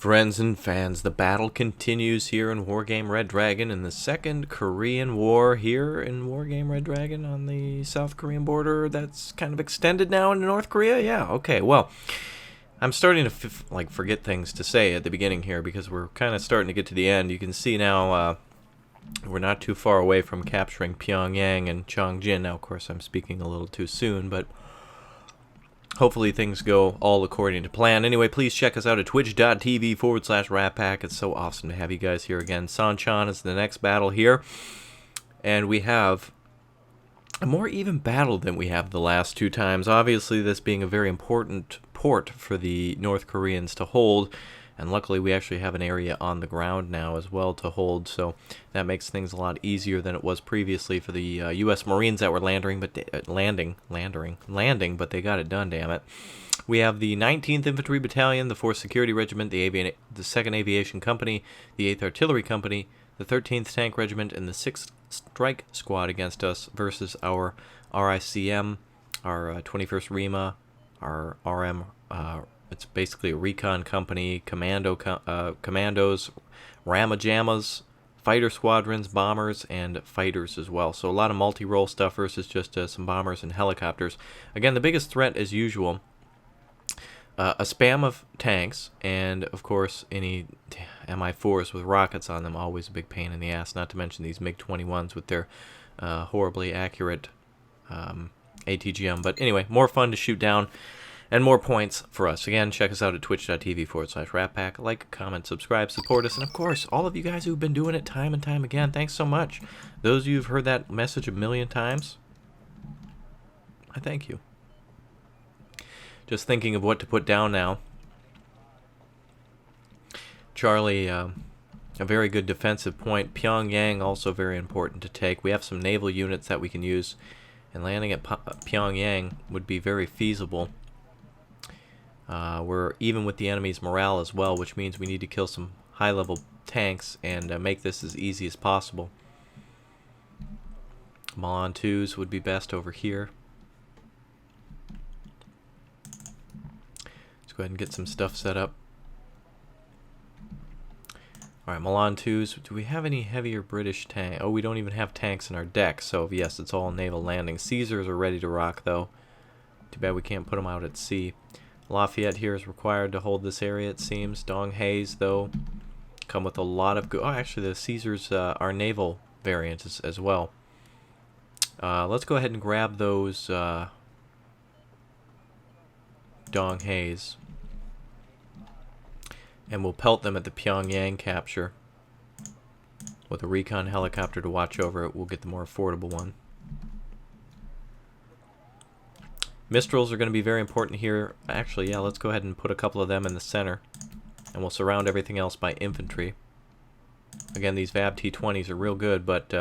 Friends and fans, the battle continues here in Wargame Red Dragon in the Second Korean War here in Wargame Red Dragon on the South Korean border. That's kind of extended now into North Korea? Yeah, okay, well, I'm starting to forget things to say at the beginning here because we're kind of starting to get to the end. You can see now we're not too far away from capturing Pyongyang and Chongjin. Now, of course, I'm speaking a little too soon, but hopefully things go all according to plan. Anyway, please check us out at twitch.tv/RatPack. It's so awesome to have you guys here again. Sanchan is the next battle here. And we have a more even battle than we have the last two times. Obviously, this being a very important port for the North Koreans to hold. And luckily, we actually have an area on the ground now as well to hold, so that makes things a lot easier than it was previously for the U.S. Marines that were landing, but they got it done, damn it. We have the 19th Infantry Battalion, the 4th Security Regiment, the 2nd Aviation Company, the 8th Artillery Company, the 13th Tank Regiment, and the 6th Strike Squad against us versus our RICM, our 21st REMA, our RM. It's basically a recon company, commandos, Ramajammas, fighter squadrons, bombers, and fighters as well. So a lot of multi-role stuff versus just some bombers and helicopters. Again, the biggest threat, as usual, a spam of tanks, and of course any Mi-4s with rockets on them, always a big pain in the ass, not to mention these MiG-21s with their horribly accurate ATGM. But anyway, more fun to shoot down. And more points for us. Again, check us out at twitch.tv/RatPack. Like, comment, subscribe, support us. And of course, all of you guys who've been doing it time and time again, thanks so much. Those of you who've heard that message a million times, I thank you. Just thinking of what to put down now. Charlie, a very good defensive point. Pyongyang, also very important to take. We have some naval units that we can use. And landing at Pyongyang would be very feasible. We're even with the enemy's morale as well, which means we need to kill some high-level tanks and make this as easy as possible. Milan 2s would be best over here. Let's go ahead and get some stuff set up. Alright, Milan 2s. Do we have any heavier British tank? Oh, we don't even have tanks in our deck, so yes, it's all naval landing. Caesars are ready to rock, though. Too bad we can't put them out at sea. Lafayette here is required to hold this area, it seems. Donghaes, though, come with a lot of good... Oh, actually, the Caesars are naval variants as well. Let's go ahead and grab those Donghaes. And we'll pelt them at the Pyongyang capture. With a recon helicopter to watch over it, we'll get the more affordable one. Mistrals are going to be very important here. Actually, yeah, let's go ahead and put a couple of them in the center. And we'll surround everything else by infantry. Again, these VAB T-20s are real good, but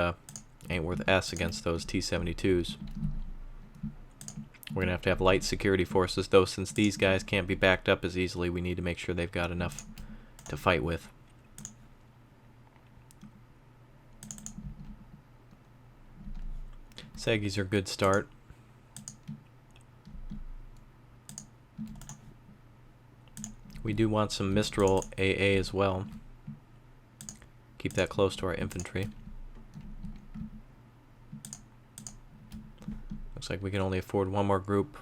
ain't worth S against those T-72s. We're going to have light security forces, though since these guys can't be backed up as easily, we need to make sure they've got enough to fight with. Segis are a good start. We do want some Mistral AA as well. Keep that close to our infantry. Looks like we can only afford one more group.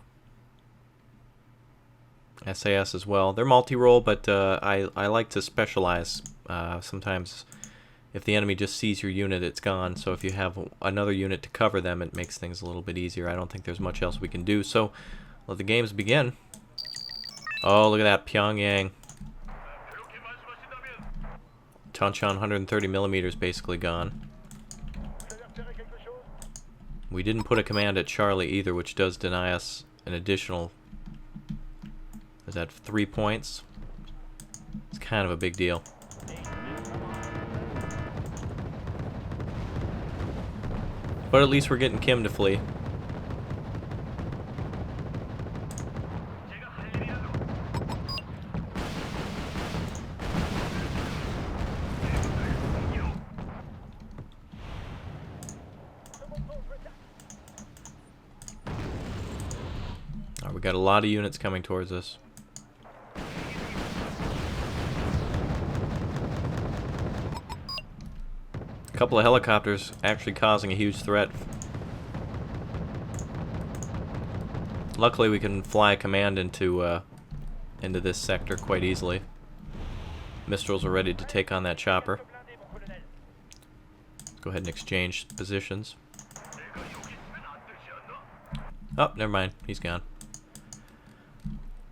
SAS as well. They're multi-role, but I like to specialize. Sometimes if the enemy just sees your unit, it's gone. So if you have another unit to cover them, it makes things a little bit easier. I don't think there's much else we can do. So let the games begin. Oh, look at that, Pyongyang. Tanchan 130 millimeters basically gone. We didn't put a command at Charlie either, which does deny us an additional... Is that 3 points? It's kind of a big deal. But at least we're getting Kim to flee. We got a lot of units coming towards us. couple of helicopters actually causing a huge threat. Luckily, we can fly a command into this sector quite easily. Mistrals are ready to take on that chopper. Let's go ahead and exchange positions. Oh, never mind. He's gone.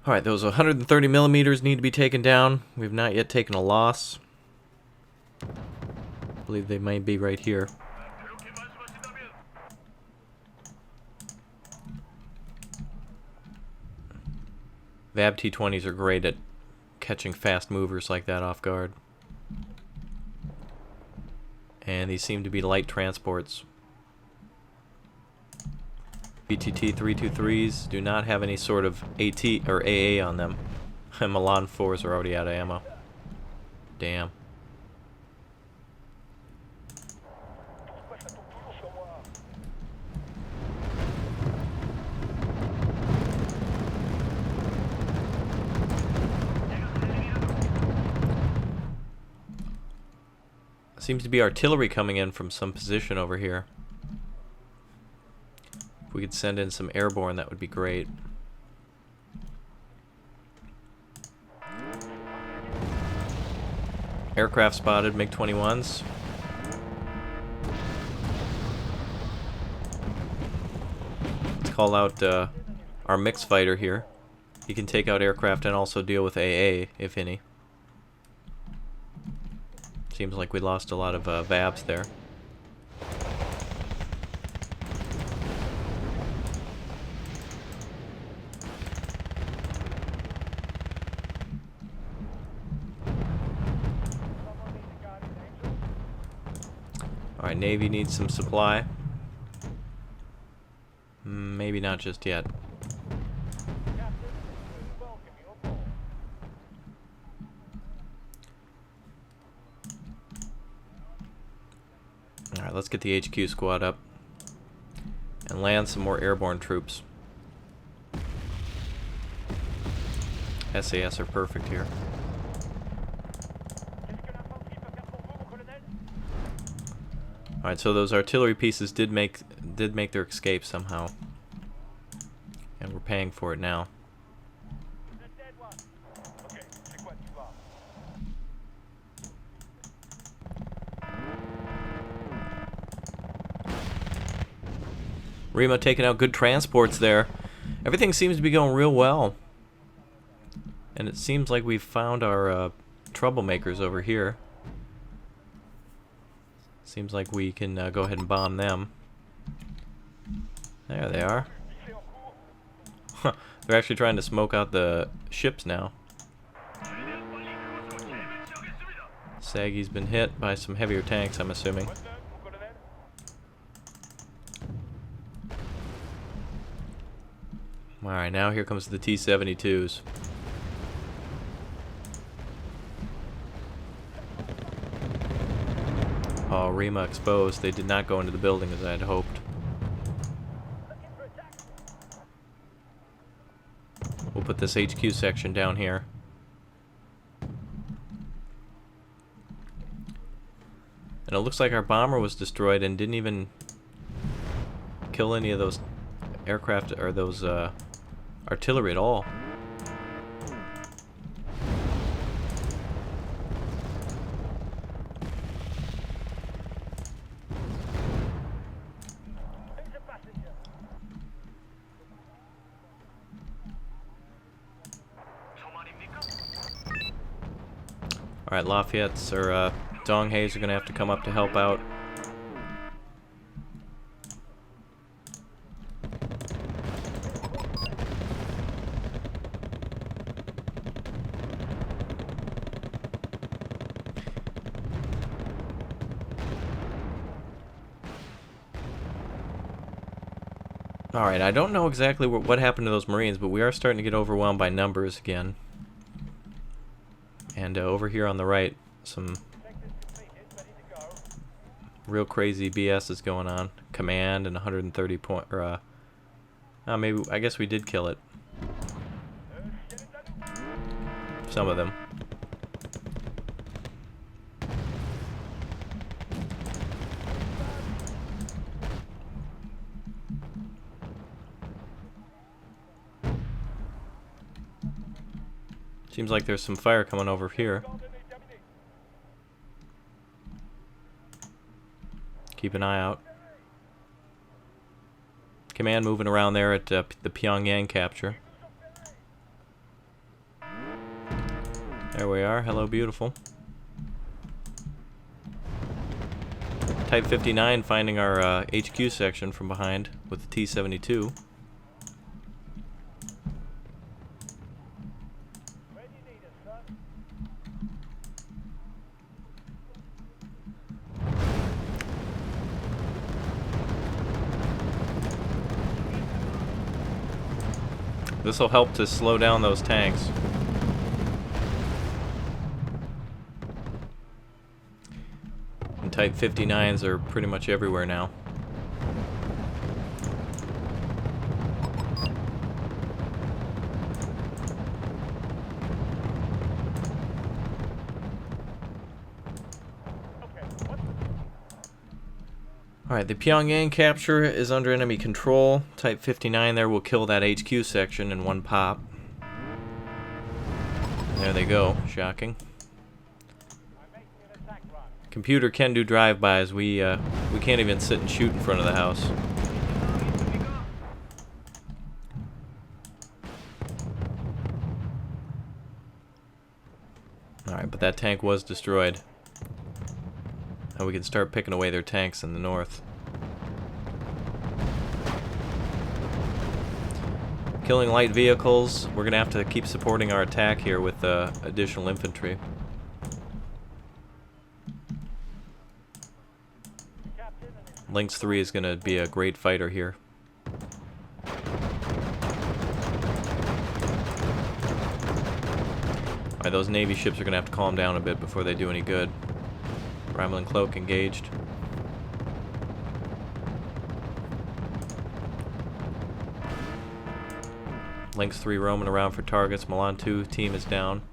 Alright, those 130 millimeters need to be taken down. We've not yet taken a loss. I believe they might be right here. VAB T-20s are great at catching fast movers like that off guard. And these seem to be light transports. VTT 323s do not have any sort of AT or AA on them. Milan 4s are already out of ammo. Damn. Seems to be artillery coming in from some position over here. If we could send in some airborne, that would be great. Aircraft spotted, MiG-21s. Let's call out our mix fighter here. He can take out aircraft and also deal with AA, if any. Seems like we lost a lot of VABs there. Alright, Navy needs some supply. Maybe not just yet. Alright, let's get the HQ squad up and land some more airborne troops. SAS are perfect here. Alright, so those artillery pieces did make their escape somehow. And we're paying for it now. Rima taking out good transports there. Everything seems to be going real well. And it seems like we've found our troublemakers over here. Seems like we can go ahead and bomb them. There they are. They're actually trying to smoke out the ships now. Saggy's been hit by some heavier tanks, I'm assuming. Alright, now here comes the T-72s. Oh, Rima exposed. They did not go into the building as I had hoped. We'll put this HQ section down here. And it looks like our bomber was destroyed and didn't even kill any of those aircraft or those artillery at all. Alright, Lafayette's or Donghaes are going to have to come up to help out. Alright, I don't know exactly what happened to those Marines, but we are starting to get overwhelmed by numbers again. And over here on the right, some real crazy BS is going on. Command and 130 point, or maybe, I guess we did kill it. Some of them. Seems like there's some fire coming over here. Keep an eye out. Command moving around there at the Pyongyang capture. There we are. Hello, beautiful. Type 59 finding our HQ section from behind with the T-72. This will help to slow down those tanks. And Type 59s are pretty much everywhere now. Alright, the Pyongyang capture is under enemy control. Type 59 there will kill that HQ section in one pop. There they go. Shocking. Computer can do drive-bys. We can't even sit and shoot in front of the house. Alright, but that tank was destroyed. Now we can start picking away their tanks in the north. Killing light vehicles. We're gonna have to keep supporting our attack here with additional infantry. Lynx 3 is gonna be a great fighter here. Alright, those Navy ships are gonna have to calm down a bit before they do any good. Rambling Cloak engaged. Lynx 3 roaming around for targets. Milan 2 team is down.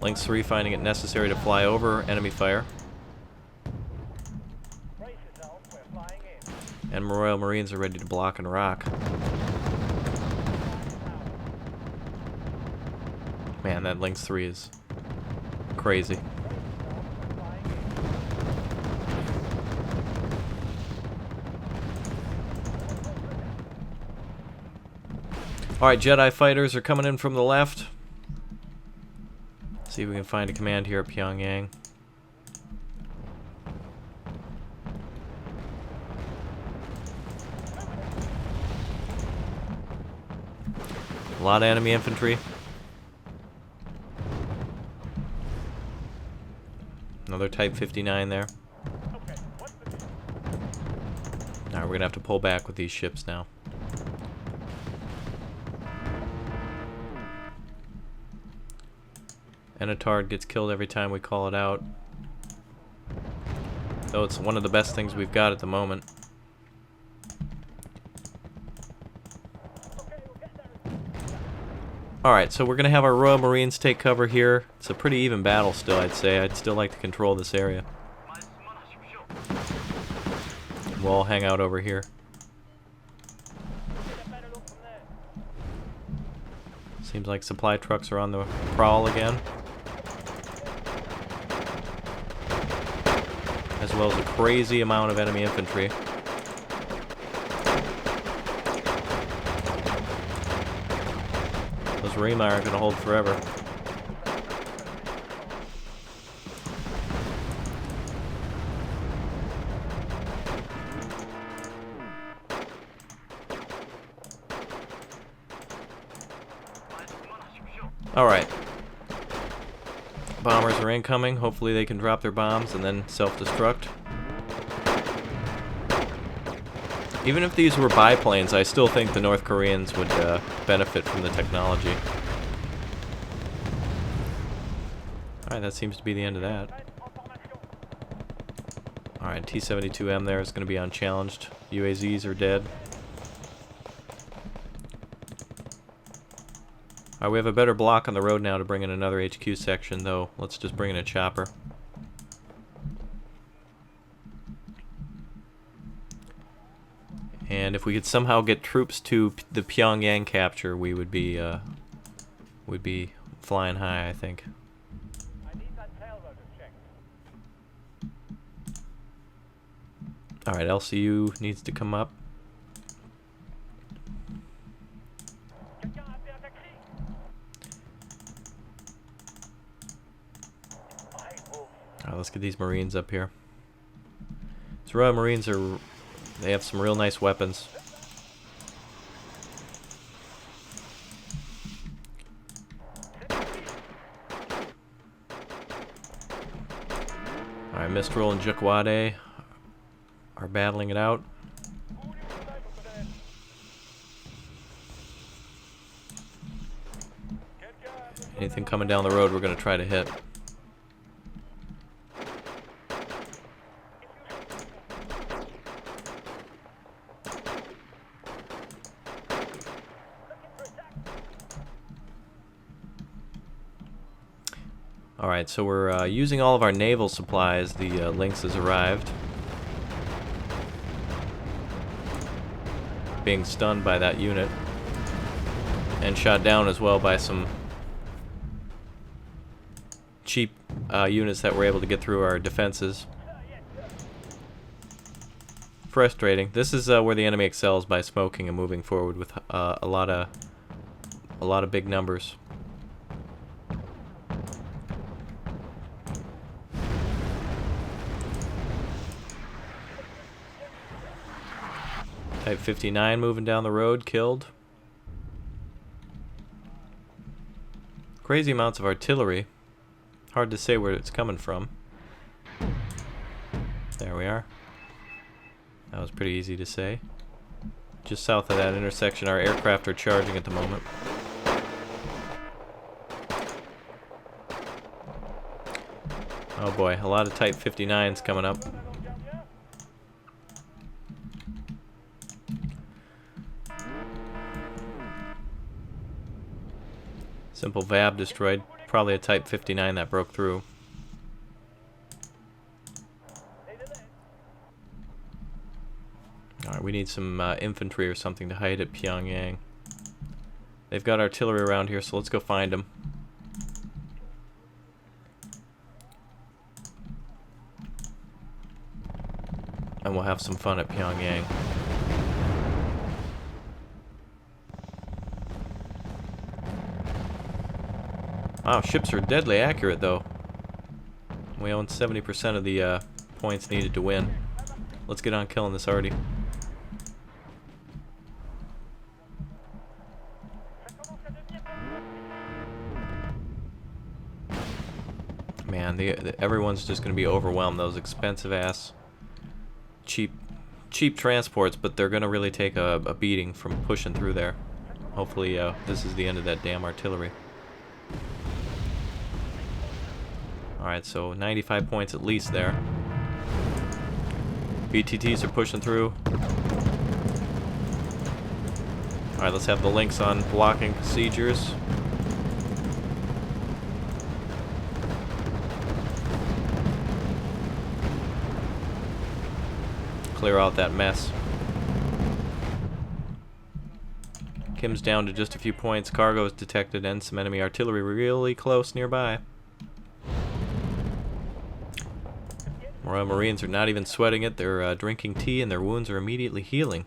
Lynx 3 finding it necessary to fly over enemy fire. And Royal Marines are ready to block and rock. Man, that Lynx 3 is crazy. Alright, Jedi fighters are coming in from the left. See if we can find a command here at Pyongyang. A lot of enemy infantry. Another Type 59 there. Alright, we're gonna have to pull back with these ships now. Enitard gets killed every time we call it out. Though it's one of the best things we've got at the moment. Alright, so we're going to have our Royal Marines take cover here. It's a pretty even battle still, I'd say. I'd still like to control this area. We'll all hang out over here. Seems like supply trucks are on the prowl again. As well as a crazy amount of enemy infantry. Those Rima aren't going to hold forever. Alright. Bombers are incoming. Hopefully they can drop their bombs and then self-destruct. Even if these were biplanes, I still think the North Koreans would benefit from the technology. Alright, that seems to be the end of that. Alright, T-72M there is going to be unchallenged. UAZs are dead. Alright, we have a better block on the road now to bring in another HQ section, though. Let's just bring in a chopper. And And if we could somehow get troops to the Pyongyang capture, we'd be flying high, I think. Alright, LCU needs to come up. Alright, let's get these Marines up here. These Royal Marines they have some real nice weapons. Alright, Mistral and Jukwade are battling it out. Anything coming down the road we're going to try to hit. Alright, so we're using all of our naval supplies. The Lynx has arrived. Being stunned by that unit. And shot down as well by some cheap units that were able to get through our defenses. Frustrating. This is where the enemy excels, by smoking and moving forward with a lot of big numbers. Type 59 moving down the road, killed. Crazy amounts of artillery. Hard to say where it's coming from. There we are. That was pretty easy to say. Just south of that intersection, our aircraft are charging at the moment. Oh boy, a lot of Type 59s coming up. Simple VAB destroyed. Probably a Type 59 that broke through. Alright, we need some infantry or something to hide at Pyongyang. They've got artillery around here, so let's go find them. And we'll have some fun at Pyongyang. Wow, ships are deadly accurate, though. We own 70% of the points needed to win. Let's get on killing this already. Man, everyone's just going to be overwhelmed. Those expensive-ass, cheap transports, but they're going to really take a beating from pushing through there. Hopefully, this is the end of that damn artillery. Alright, so 95 points at least there. BTTs are pushing through. Alright, let's have the Lynx on blocking besiegers. Clear out that mess. Kim's down to just a few points. Cargo is detected and some enemy artillery really close nearby. Royal Marines are not even sweating it. They're drinking tea and their wounds are immediately healing.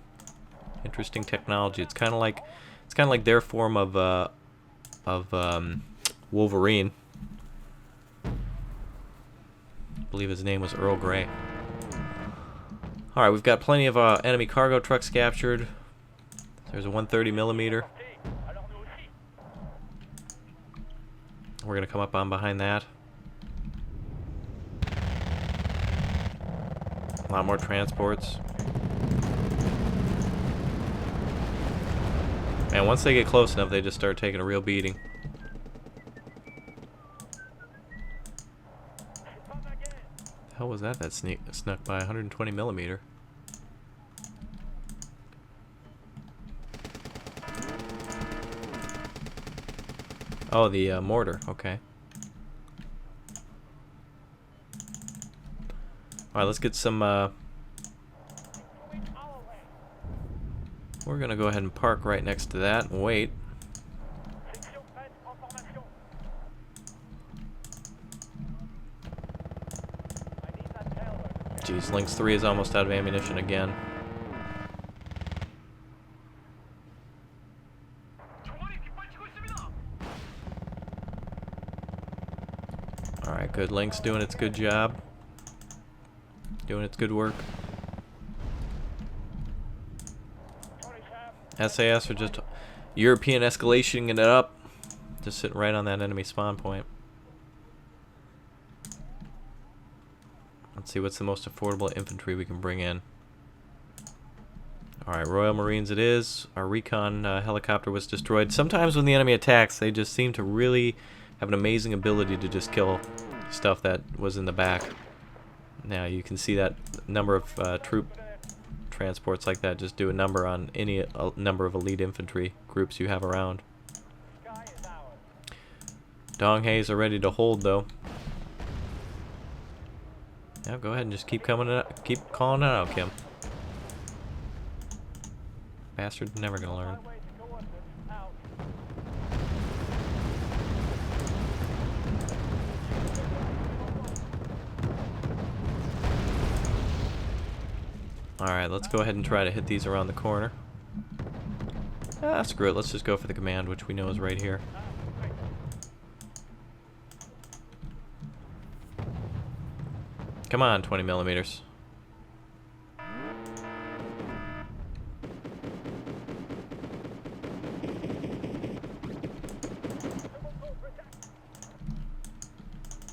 Interesting technology. It's kind of like their form of Wolverine. I believe his name was Earl Grey. All right, we've got plenty of enemy cargo trucks captured. There's a 130mm. We're gonna come up on behind that. A lot more transports. Man, once they get close enough, they just start taking a real beating. The hell was that snuck by 120mm? Oh, the mortar. Okay. Alright, let's get some We're going to go ahead and park right next to that and wait. Jeez, Lynx 3 is almost out of ammunition again. Alright, good. Lynx doing its good job. Doing its good work. SAS are just European escalating it up. Just sitting right on that enemy spawn point. Let's see what's the most affordable infantry we can bring in. Alright, Royal Marines it is. Our recon helicopter was destroyed. Sometimes when the enemy attacks, they just seem to really have an amazing ability to just kill stuff that was in the back. Now you can see that number of troop transports like that just do a number on any number of elite infantry groups you have around. Donghaes are ready to hold though. Yeah, go ahead and just keep coming out, keep calling it out, Kim. Bastard's never gonna learn. Alright, let's go ahead and try to hit these around the corner. Ah, screw it. Let's just go for the command, which we know is right here. Come on, 20 millimeters.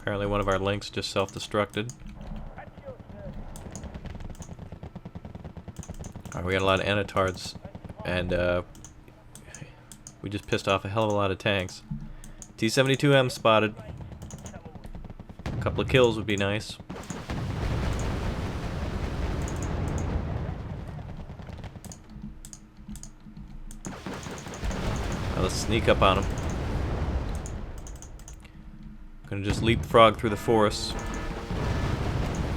Apparently one of our links just self-destructed. Alright, we got a lot of Anatards, and we just pissed off a hell of a lot of tanks. T-72M spotted. A couple of kills would be nice. Now let's sneak up on them. Gonna just leapfrog through the forest.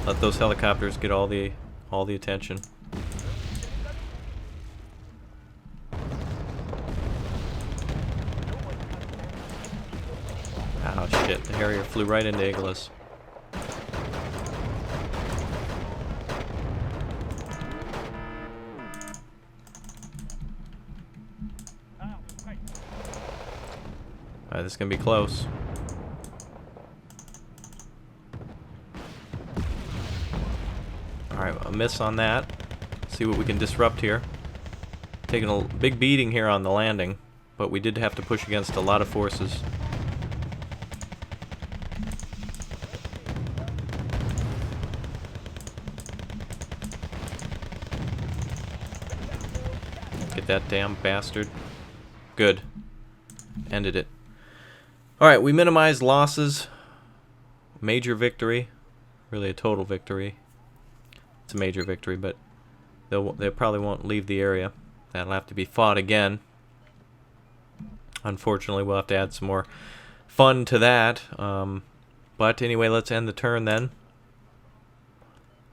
Let those helicopters get all the attention. Oh shit, the Harrier flew right into Iglis. Alright, this is gonna be close. Alright, a miss on that. See what we can disrupt here. Taking a big beating here on the landing, but we did have to push against a lot of forces. Get that damn bastard. Good. Ended it. Alright, we minimized losses. Major victory. Really a total victory. It's a major victory, but they probably won't leave the area. That'll have to be fought again. Unfortunately, we'll have to add some more fun to that. But anyway, let's end the turn then.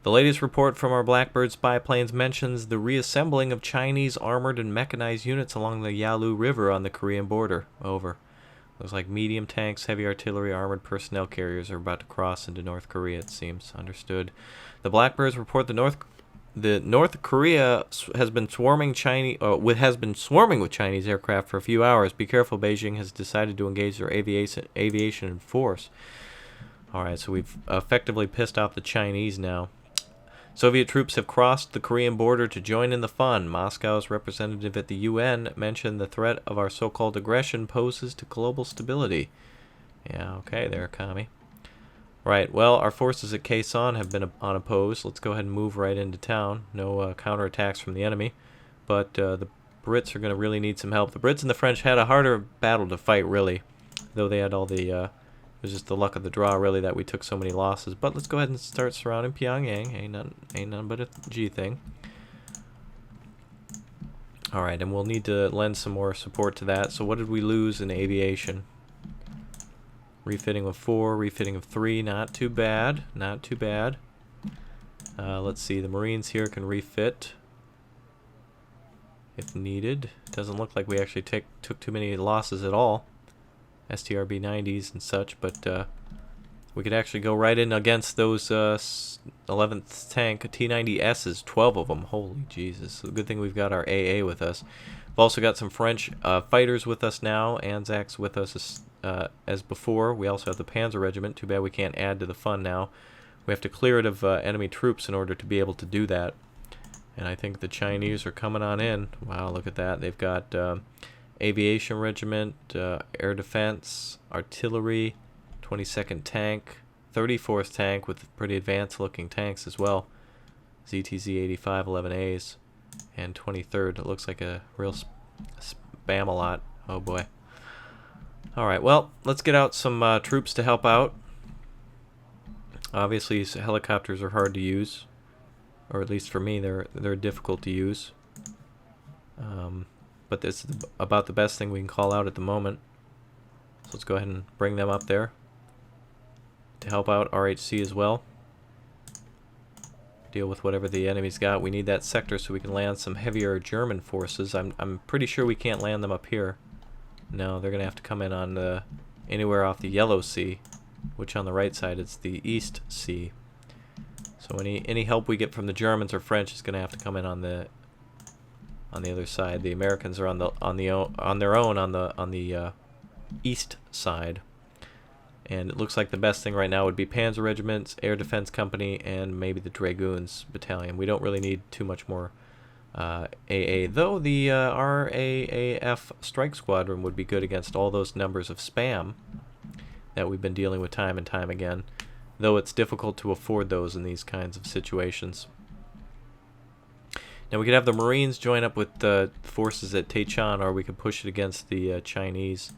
The latest report from our Blackbird spy planes mentions the reassembling of Chinese armored and mechanized units along the Yalu River on the Korean border. Over. Looks like medium tanks, heavy artillery, armored personnel carriers are about to cross into North Korea, it seems. Understood. The Blackbirds report the North Korea has been swarming with Chinese aircraft for a few hours. Be careful, Beijing has decided to engage their aviation in force. Alright, so we've effectively pissed off the Chinese now. Soviet troops have crossed the Korean border to join in the fun. Moscow's representative at the UN mentioned the threat of our so-called aggression poses to global stability. Yeah, okay there, commie. Right, well, our forces at Quezon have been unopposed. Let's go ahead and move right into town. No counterattacks from the enemy. But the Brits are going to really need some help. The Brits and the French had a harder battle to fight, really. Though they had all the... it was just the luck of the draw, really, that we took so many losses. But let's go ahead and start surrounding Pyongyang. Ain't none but a G thing. Alright, and we'll need to lend some more support to that. So what did we lose in aviation? Refitting of 4, refitting of 3. Not too bad. Not too bad. Let's see. The Marines here can refit. if needed. Doesn't look like we actually took too many losses at all. STRB 90s and such, but we could actually go right in against those 11th tank T90Ss, 12 of them. Holy Jesus. So good thing we've got our AA with us. We've also got some French fighters with us now. Anzacs with us as before. We also have the Panzer Regiment. Too bad we can't add to the fun now. We have to clear it of enemy troops in order to be able to do that. And I think the Chinese are coming on in. Wow, look at that. They've got Aviation Regiment, Air Defense, Artillery, 22nd Tank, 34th Tank with pretty advanced looking tanks as well. ZTZ 85 11As, and 23rd. It looks like a real spam a lot. Oh boy. Alright, well, let's get out some troops to help out. Obviously, helicopters are hard to use. Or at least for me, they're difficult to use. But this is about the best thing we can call out at the moment. So let's go ahead and bring them up there to help out RHC as well. Deal with whatever the enemy's got. We need that sector so we can land some heavier German forces. I'm pretty sure we can't land them up here. No, they're gonna have to come in on anywhere off the Yellow Sea, which on the right side is the East Sea. So any help we get from the Germans or French is gonna have to come in on the other side. The Americans are on their own on the east side. And it looks like the best thing right now would be Panzer Regiments, Air Defense Company, and maybe the Dragoons Battalion. We don't really need too much more AA, though the RAAF Strike Squadron would be good against all those numbers of spam that we've been dealing with time and time again, though it's difficult to afford those in these kinds of situations. Now we could have the Marines join up with the forces at Taichan, or we could push it against the Chinese,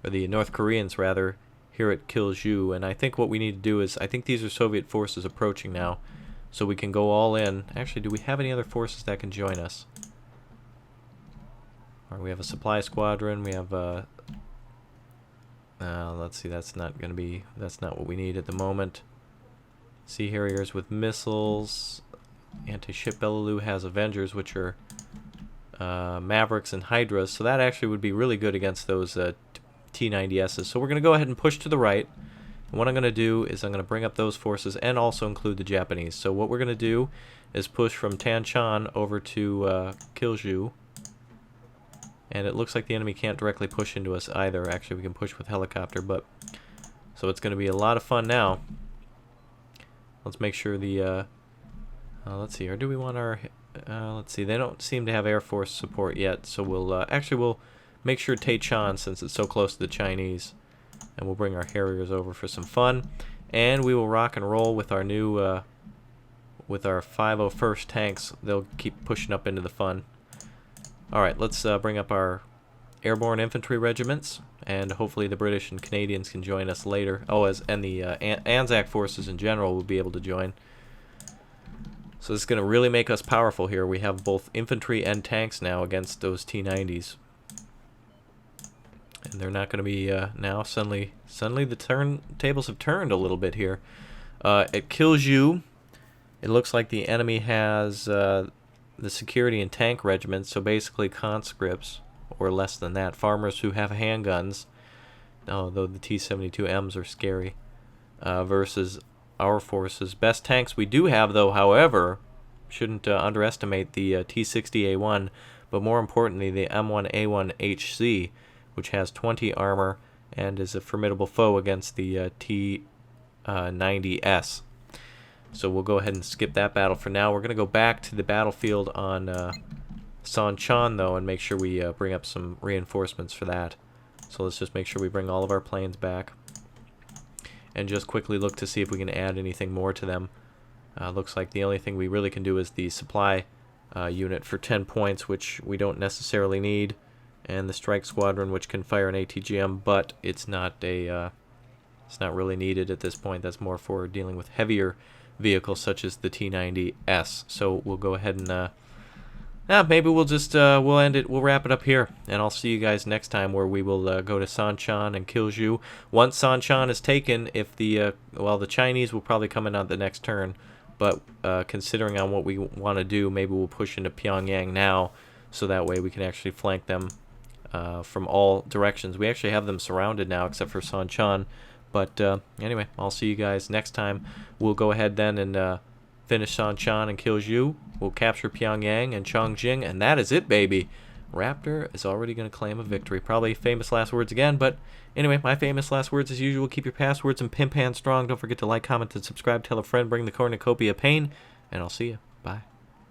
or the North Koreans rather, here at Kilju. And I think what we need to do is, I think these are Soviet forces approaching now, so we can go all in. Actually, do we have any other forces that can join us? Or we have a supply squadron. We have let's see, that's not what we need at the moment. Sea Harriers with missiles. Anti-ship Belaloo has Avengers, which are Mavericks and Hydras, so that actually would be really good against those T90Ss. So we're going to go ahead and push to the right. And what I'm going to do is I'm going to bring up those forces and also include the Japanese. So what we're going to do is push from Tanchan over to Kilju. And it looks like the enemy can't directly push into us either. Actually, we can push with helicopter, but so it's going to be a lot of fun now. Let's make sure the let's see, or do we want our let's see, they don't seem to have Air Force support yet, so we'll we'll make sure Taichan, since it's so close to the Chinese, and we'll bring our Harriers over for some fun, and we will rock and roll with our new with our 501st tanks. They'll keep pushing up into the fun. Alright, let's bring up our airborne infantry regiments, and hopefully the British and Canadians can join us later. Oh, and the Anzac forces in general will be able to join. So this is going to really make us powerful here. We have both infantry and tanks now against those T90s. And they're not going to be now. Suddenly the tables have turned a little bit here. It kills you. It looks like the enemy has the security and tank regiments, so basically conscripts, or less than that, farmers who have handguns, although the T-72Ms are scary, versus our forces. Best tanks we do have, though, however, shouldn't underestimate the T-60A1, but more importantly the M1A1HC, which has 20 armor and is a formidable foe against the T-90S. So we'll go ahead and skip that battle for now. We're going to go back to the battlefield on Sanchan, though, and make sure we bring up some reinforcements for that. So let's just make sure we bring all of our planes back. And just quickly look to see if we can add anything more to them. Looks like the only thing we really can do is the supply unit for 10 points, which we don't necessarily need. And the strike squadron, which can fire an ATGM, but it's not really needed at this point. That's more for dealing with heavier vehicles such as the T-90S. So we'll go ahead and maybe we'll just we'll end it. We'll wrap it up here, and I'll see you guys next time, where we will go to Sanchan and Kilju. Once Sanchan is taken, if the the Chinese will probably come in on the next turn, but considering on what we want to do, maybe we'll push into Pyongyang now, so that way we can actually flank them from all directions. We actually have them surrounded now, except for San Chan. But anyway, I'll see you guys next time. We'll go ahead then and finish San Chan and kill Zhu. We'll capture Pyongyang and Chongqing, and that is it, baby. Raptor is already going to claim a victory. Probably famous last words again, but anyway, my famous last words as usual. Keep your passwords and pimp hands strong. Don't forget to like, comment, and subscribe. Tell a friend. Bring the cornucopia of pain, and I'll see you. Bye.